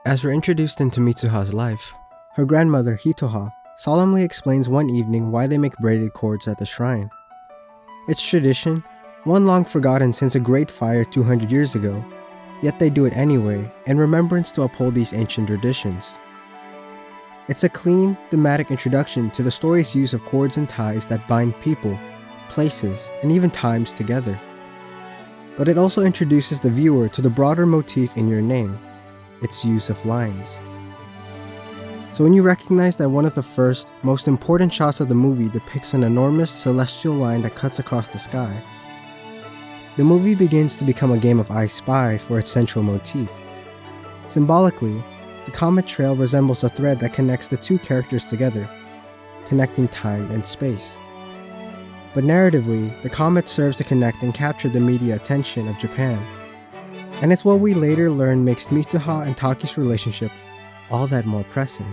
As we're introduced into Mitsuha's life, her grandmother, Hitoha, solemnly explains one evening why they make braided cords at the shrine. It's tradition, one long forgotten since a great fire 200 years ago, yet they do it anyway in remembrance to uphold these ancient traditions. It's a clean, thematic introduction to the story's use of cords and ties that bind people, places, and even times together. But it also introduces the viewer to the broader motif in your name, its use of lines. So when you recognize that one of the first, most important shots of the movie depicts an enormous celestial line that cuts across the sky, the movie begins to become a game of I Spy for its central motif. Symbolically, the comet trail resembles a thread that connects the two characters together, connecting time and space. But narratively, the comet serves to connect and capture the media attention of Japan. And it's what we later learn makes Mitsuha and Taki's relationship all that more pressing.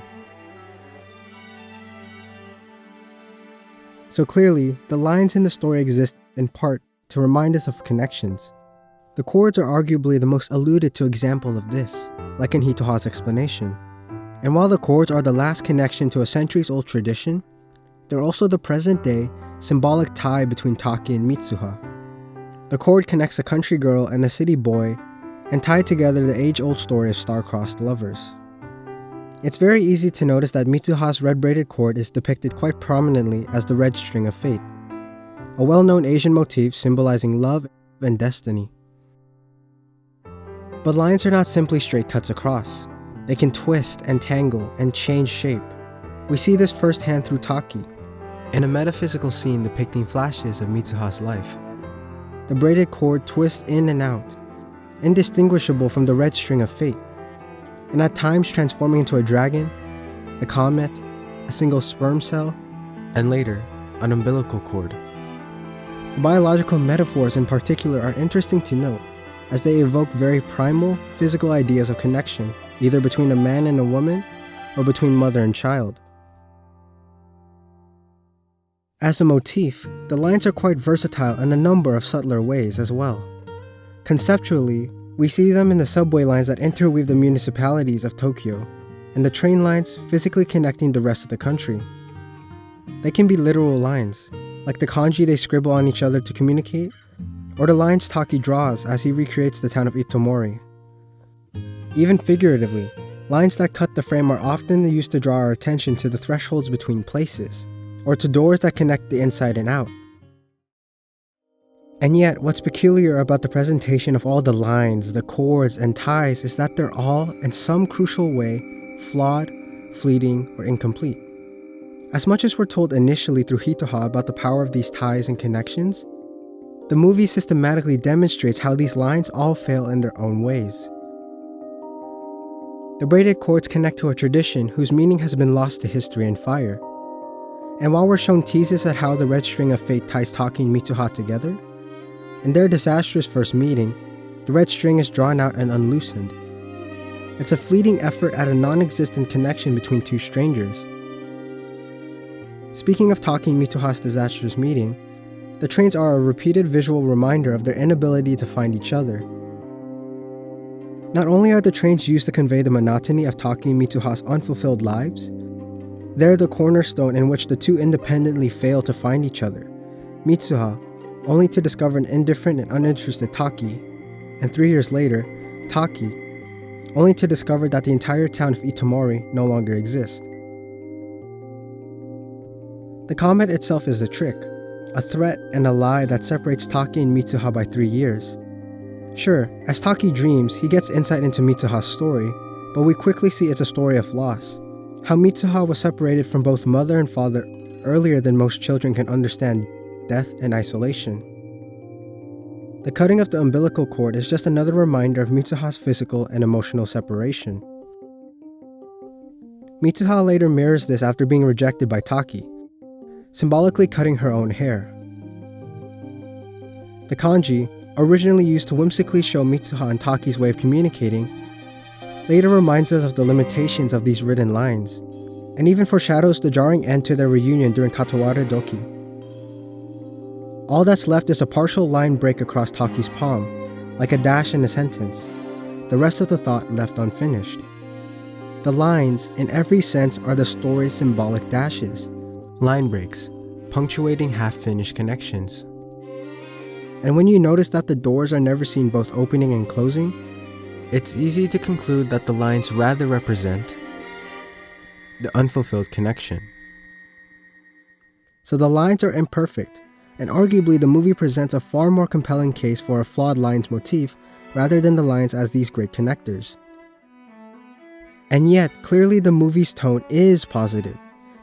So clearly, the lines in the story exist in part to remind us of connections. The cords are arguably the most alluded to example of this, like in Hitoha's explanation. And while the cords are the last connection to a centuries-old tradition, they're also the present-day, symbolic tie between Taki and Mitsuha. The cord connects a country girl and a city boy, and tied together the age-old story of star-crossed lovers. It's very easy to notice that Mitsuha's red braided cord is depicted quite prominently as the red string of fate, a well-known Asian motif symbolizing love and destiny. But lines are not simply straight cuts across. They can twist and tangle and change shape. We see this firsthand through Taki, in a metaphysical scene depicting flashes of Mitsuha's life. The braided cord twists in and out, indistinguishable from the red string of fate, and at times transforming into a dragon, a comet, a single sperm cell, and later, an umbilical cord. The biological metaphors in particular are interesting to note, as they evoke very primal, physical ideas of connection, either between a man and a woman, or between mother and child. As a motif, the lines are quite versatile in a number of subtler ways as well. Conceptually, we see them in the subway lines that interweave the municipalities of Tokyo, and the train lines physically connecting the rest of the country. They can be literal lines, like the kanji they scribble on each other to communicate, or the lines Taki draws as he recreates the town of Itomori. Even figuratively, lines that cut the frame are often used to draw our attention to the thresholds between places, or to doors that connect the inside and out. And yet, what's peculiar about the presentation of all the lines, the cords, and ties is that they're all, in some crucial way, flawed, fleeting, or incomplete. As much as we're told initially through Hitoha about the power of these ties and connections, the movie systematically demonstrates how these lines all fail in their own ways. The braided cords connect to a tradition whose meaning has been lost to history and fire. And while we're shown teases at how the red string of fate ties Taki and Mitsuha together, in their disastrous first meeting, the red string is drawn out and unloosened. It's a fleeting effort at a non-existent connection between two strangers. Speaking of Taki and Mitsuha's disastrous meeting, the trains are a repeated visual reminder of their inability to find each other. Not only are the trains used to convey the monotony of Taki and Mitsuha's unfulfilled lives, they're the cornerstone in which the two independently fail to find each other. Mitsuha, only to discover an indifferent and uninterested Taki, and 3 years later, Taki, only to discover that the entire town of Itomori no longer exists. The comet itself is a trick, a threat and a lie that separates Taki and Mitsuha by 3 years. Sure, as Taki dreams, he gets insight into Mitsuha's story, but we quickly see it's a story of loss. How Mitsuha was separated from both mother and father earlier than most children can understand death and isolation. The cutting of the umbilical cord is just another reminder of Mitsuha's physical and emotional separation. Mitsuha later mirrors this after being rejected by Taki, symbolically cutting her own hair. The kanji, originally used to whimsically show Mitsuha and Taki's way of communicating, later reminds us of the limitations of these written lines, and even foreshadows the jarring end to their reunion during Kataware Doki. All that's left is a partial line break across Taki's palm, like a dash in a sentence, the rest of the thought left unfinished. The lines, in every sense, are the story's symbolic dashes. Line breaks, punctuating half-finished connections. And when you notice that the doors are never seen both opening and closing, it's easy to conclude that the lines rather represent the unfulfilled connection. So the lines are imperfect, and arguably the movie presents a far more compelling case for a flawed lines motif rather than the lines as these great connectors. And yet, clearly the movie's tone is positive,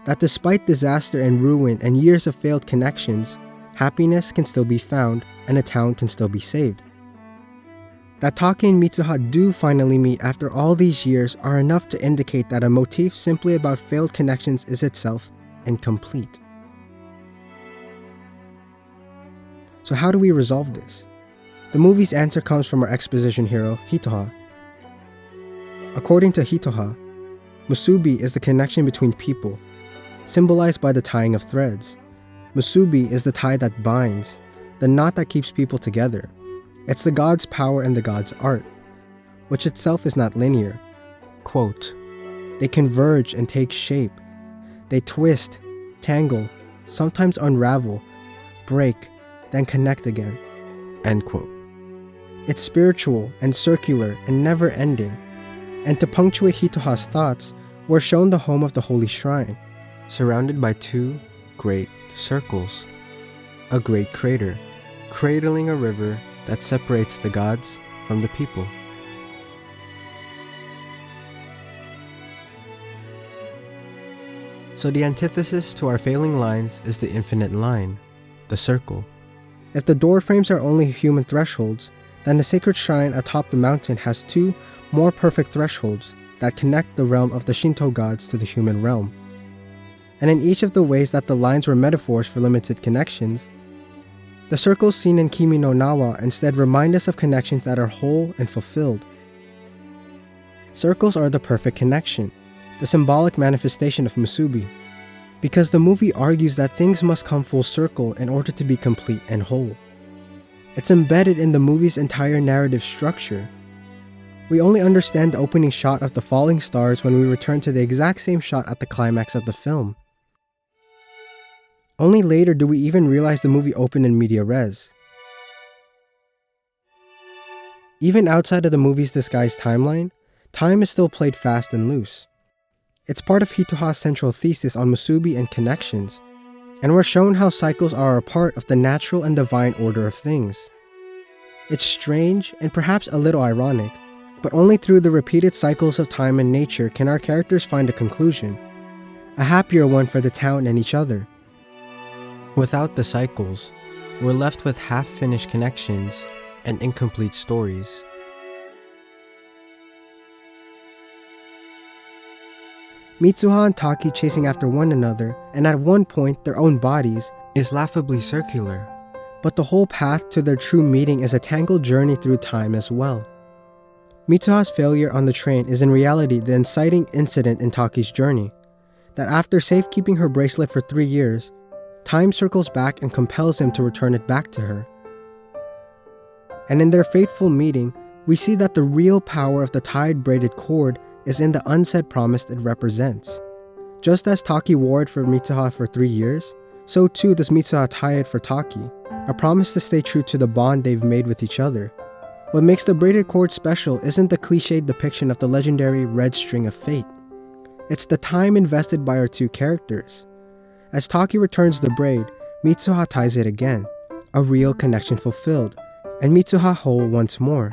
that despite disaster and ruin and years of failed connections, happiness can still be found and a town can still be saved. That Taki and Mitsuha do finally meet after all these years are enough to indicate that a motif simply about failed connections is itself incomplete. So how do we resolve this? The movie's answer comes from our exposition hero, Hitoha. According to Hitoha, musubi is the connection between people, symbolized by the tying of threads. Musubi is the tie that binds, the knot that keeps people together. It's the god's power and the god's art, which itself is not linear. Quote, "They converge and take shape. They twist, tangle, sometimes unravel, break, then connect again." End quote. It's spiritual and circular and never-ending. And to punctuate Hitoha's thoughts, we're shown the home of the holy shrine, surrounded by two great circles. A great crater, cradling a river that separates the gods from the people. So the antithesis to our failing lines is the infinite line, the circle. If the door frames are only human thresholds, then the sacred shrine atop the mountain has two more perfect thresholds that connect the realm of the Shinto gods to the human realm. And in each of the ways that the lines were metaphors for limited connections, the circles seen in Kimi no Nawa instead remind us of connections that are whole and fulfilled. Circles are the perfect connection, the symbolic manifestation of musubi, because the movie argues that things must come full circle in order to be complete and whole. It's embedded in the movie's entire narrative structure. We only understand the opening shot of the falling stars when we return to the exact same shot at the climax of the film. Only later do we even realize the movie opened in media res. Even outside of the movie's disguised timeline, time is still played fast and loose. It's part of Hitoha's central thesis on musubi and connections, and we're shown how cycles are a part of the natural and divine order of things. It's strange and perhaps a little ironic, but only through the repeated cycles of time and nature can our characters find a conclusion, a happier one for the town and each other. Without the cycles, we're left with half-finished connections and incomplete stories. Mitsuha and Taki chasing after one another, and at one point their own bodies, is laughably circular. But the whole path to their true meeting is a tangled journey through time as well. Mitsuha's failure on the train is in reality the inciting incident in Taki's journey, that after safekeeping her bracelet for 3 years, time circles back and compels him to return it back to her. And in their fateful meeting, we see that the real power of the tied braided cord is in the unsaid promise it represents. Just as Taki wore it for Mitsuha for 3 years, so too does Mitsuha tie it for Taki, a promise to stay true to the bond they've made with each other. What makes the braided cord special isn't the cliched depiction of the legendary red string of fate. It's the time invested by our two characters. As Taki returns the braid, Mitsuha ties it again, a real connection fulfilled, and Mitsuha whole once more.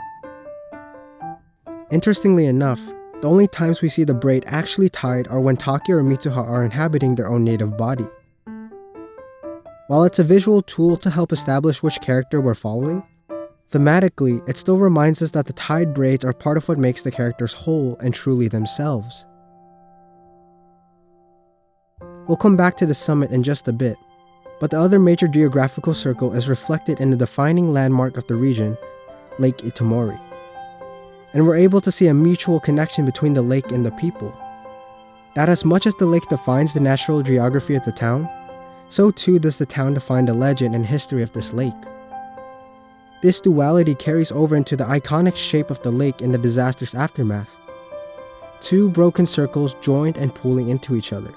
Interestingly enough, the only times we see the braid actually tied are when Taki or Mitsuha are inhabiting their own native body. While it's a visual tool to help establish which character we're following, thematically, it still reminds us that the tied braids are part of what makes the characters whole and truly themselves. We'll come back to the summit in just a bit, but the other major geographical circle is reflected in the defining landmark of the region, Lake Itomori. And we're able to see a mutual connection between the lake and the people. That as much as the lake defines the natural geography of the town, so too does the town define the legend and history of this lake. This duality carries over into the iconic shape of the lake in the disaster's aftermath. two broken circles joined and pulling into each other.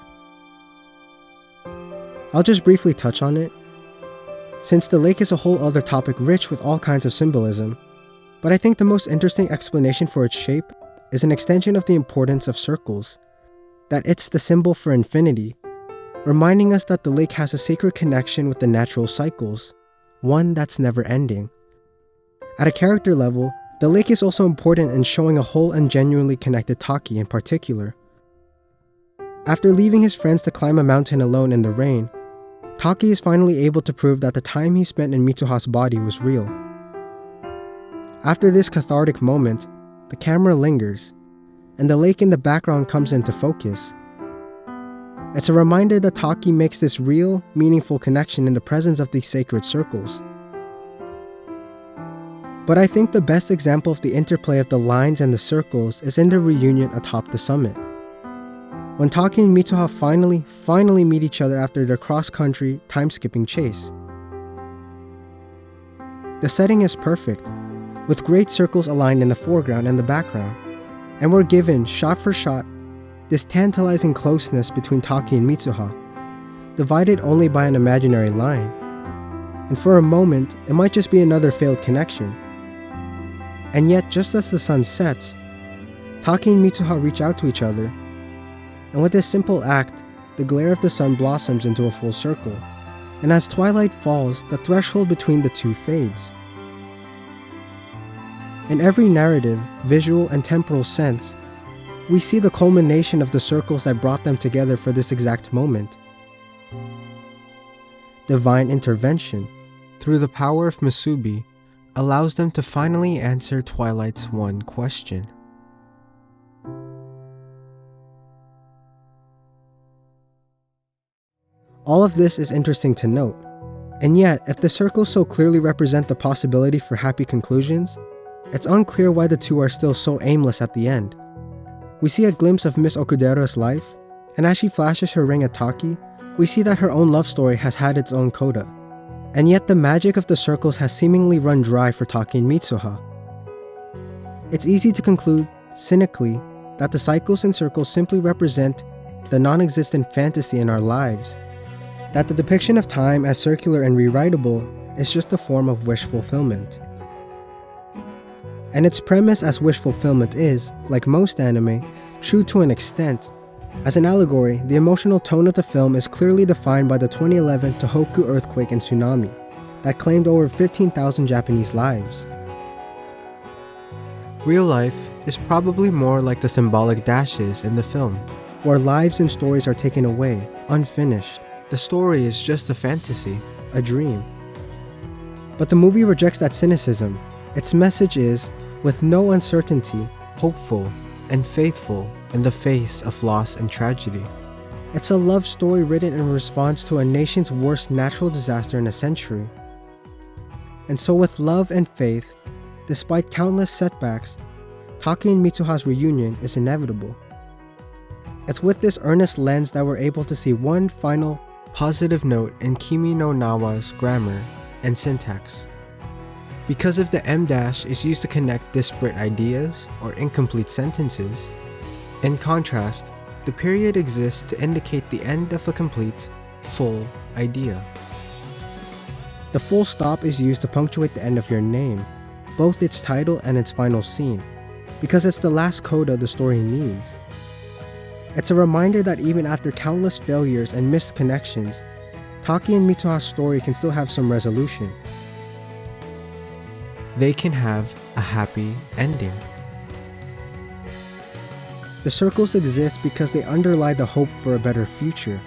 I'll just briefly touch on it, since the lake is a whole other topic rich with all kinds of symbolism, but I think the most interesting explanation for its shape is an extension of the importance of circles, that it's the symbol for infinity, reminding us that the lake has a sacred connection with the natural cycles, one that's never ending. At a character level, the lake is also important in showing a whole and genuinely connected Taki in particular. After leaving his friends to climb a mountain alone in the rain, Taki is finally able to prove that the time he spent in Mitsuha's body was real. After this cathartic moment, the camera lingers, and the lake in the background comes into focus. It's a reminder that Taki makes this real, meaningful connection in the presence of these sacred circles. But I think the best example of the interplay of the lines and the circles is in the reunion atop the summit. When Taki and Mitsuha finally meet each other after their cross-country, time-skipping chase. The setting is perfect, with great circles aligned in the foreground and the background, and we're given, shot for shot, this tantalizing closeness between Taki and Mitsuha, divided only by an imaginary line. And for a moment, it might just be another failed connection. And yet, just as the sun sets, Taki and Mitsuha reach out to each other, and with this simple act, the glare of the sun blossoms into a full circle, and as twilight falls, the threshold between the two fades. In every narrative, visual, and temporal sense, we see the culmination of the circles that brought them together for this exact moment. Divine intervention, through the power of musubi, allows them to finally answer Twilight's one question. All of this is interesting to note, and yet, if the circles so clearly represent the possibility for happy conclusions, it's unclear why the two are still so aimless at the end. We see a glimpse of Miss Okudera's life, and as she flashes her ring at Taki, we see that her own love story has had its own coda. And yet the magic of the circles has seemingly run dry for Taki and Mitsuha. It's easy to conclude, cynically, that the cycles and circles simply represent the non-existent fantasy in our lives, that the depiction of time as circular and rewritable is just a form of wish fulfillment. And its premise as wish fulfillment is, like most anime, true to an extent. As an allegory, the emotional tone of the film is clearly defined by the 2011 Tohoku earthquake and tsunami that claimed over 15,000 Japanese lives. Real life is probably more like the symbolic dashes in the film, where lives and stories are taken away, unfinished. The story is just a fantasy, a dream. But the movie rejects that cynicism. Its message is, with no uncertainty, hopeful and faithful in the face of loss and tragedy. It's a love story written in response to a nation's worst natural disaster in a century. And so with love and faith, despite countless setbacks, Taki and Mitsuha's reunion is inevitable. It's with this earnest lens that we're able to see one final positive note in Kimi no Nawa's grammar and syntax. Because if the M- is used to connect disparate ideas or incomplete sentences, in contrast, the period exists to indicate the end of a complete, full idea. The full stop is used to punctuate the end of your name, both its title and its final scene, because it's the last coda the story needs. It's a reminder that even after countless failures and missed connections, Taki and Mitsuha's story can still have some resolution. They can have a happy ending. The circles exist because they underlie the hope for a better future.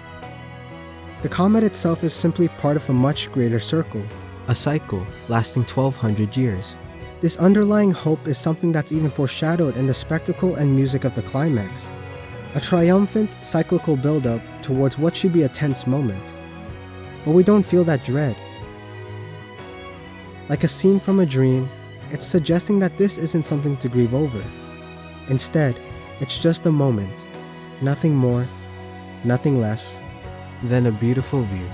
The comet itself is simply part of a much greater circle, a cycle lasting 1,200 years. This underlying hope is something that's even foreshadowed in the spectacle and music of the climax, a triumphant, cyclical build-up towards what should be a tense moment. But we don't feel that dread. Like a scene from a dream, it's suggesting that this isn't something to grieve over. Instead, it's just a moment, nothing more, nothing less than a beautiful view.